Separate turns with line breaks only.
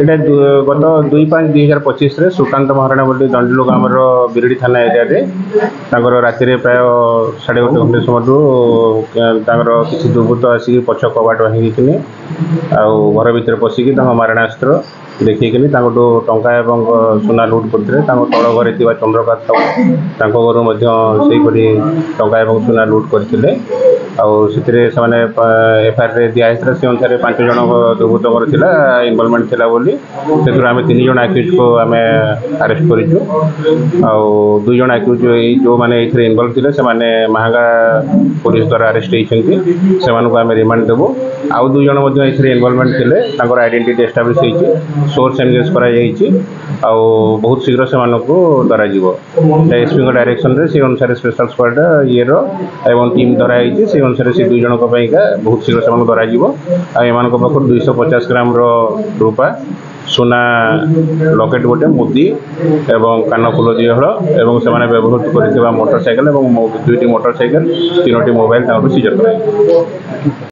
এটা গত 2/5/2025 সুকান্ত মহারাଣା বলে দଣ୍ଡିଲୁ ଗ୍ରାମର ବିରଡ଼ି ଥାନା ଏରିଆରେ ତାଙ୍କର ରାତିରେ ପ୍ରାୟ 1:30 ଘଣ୍ଟା ସମୟରୁ ତାଙ୍କର କିଛି ଦୁର୍ବୃତ୍ତ ଆସିକି ପଛ କବାଟ ଭାଙ୍ଗିକିନି ଆଉ ଘର ଭିତରେ ପଶିକି ତାଙ୍କ ମାରଣାସ୍ତ୍ର ଦେଖିକିନି ତାଙ୍କଠୁ ଟଙ୍କା ଏବଂ ସୁନା ଲୁଟ୍ କରିଥିଲେ। ତାଙ୍କ ତଳ ଘରେ ଥିବା ଚନ୍ଦ୍ରକାନ୍ତ ତାଙ୍କ ଘରୁ ମଧ୍ୟ ସେହିପରି ଟଙ୍କା ଏବଂ ସୁନା ଲୁଟ୍ କରିଥିଲେ। ଆଉ ସେଥିରେ ସେମାନେ ଏଫଆଇଆର୍ରେ ଦିଆହେଇଥିଲା। ସେ ଅନୁସାରେ 5 ଜଣଙ୍କ ଦୁର୍ବୃତ୍ତଙ୍କର ଥିଲା ଇନଭଲଭମେଣ୍ଟ ଥିଲା ବୋଲି ସେଥିରୁ ଆମେ 3 ଜଣ ଆକ୍ୟୁଜ୍କୁ ଆମେ ଆରେଷ୍ଟ କରିଛୁ। ଆଉ 2 ଜଣ ଆକ୍ୟୁଜ୍ ଏଇ ଯେଉଁମାନେ ଏଇଥିରେ ଇନଭଲ୍ଭ ଥିଲେ ସେମାନେ ମାହାଙ୍ଗା ପୋଲିସ ଦ୍ୱାରା ଆରେଷ୍ଟ ହେଇଛନ୍ତି। ସେମାନଙ୍କୁ ଆମେ ରିମାଣ୍ଡ ଦେବୁ। ଆଉ 2 ଜଣ ମଧ୍ୟ ଏଥିରେ ଇନଭଲଭମେଣ୍ଟ ଥିଲେ ତାଙ୍କର ଆଇଡେଣ୍ଟିଟି ଏଷ୍ଟାବ୍ଲିଶ ହେଇଛି, ସୋର୍ସ ଏନଗେଜ୍ କରାଯାଇଛି ଆଉ ବହୁତ ଶୀଘ୍ର ସେମାନଙ୍କୁ ଧରାଯିବ। ଏସ୍ପିଙ୍କ ଡାଇରେକ୍ସନରେ ସେ ଅନୁସାରେ ସ୍ପେଶାଲ ସ୍କ୍ୱାଡ୍ ଇଏର ଏବଂ ଟିମ୍ ଧରାହେଇଛି। ସେ ଅନୁସାରେ ସେ 2 ଜଣଙ୍କ ପାଇଁକା ବହୁତ ଶୀଘ୍ର ସେମାନଙ୍କୁ ଧରାଯିବ। ଆଉ ଏମାନଙ୍କ ପାଖରୁ 250 ଗ୍ରାମର ରୂପା, ସୁନା ଲକେଟ୍ ଗୋଟେ, ମୁଦି ଏବଂ କାନଫୁଲ 2 ହଳ ଏବଂ ସେମାନେ ବ୍ୟବହୃତ କରିଥିବା ମୋଟର ସାଇକେଲ ଏବଂ 2ଟି ମୋଟର ସାଇକେଲ 3ଟି ମୋବାଇଲ ତାଙ୍କଠୁ ସିଜର କରାଯାଇଛି।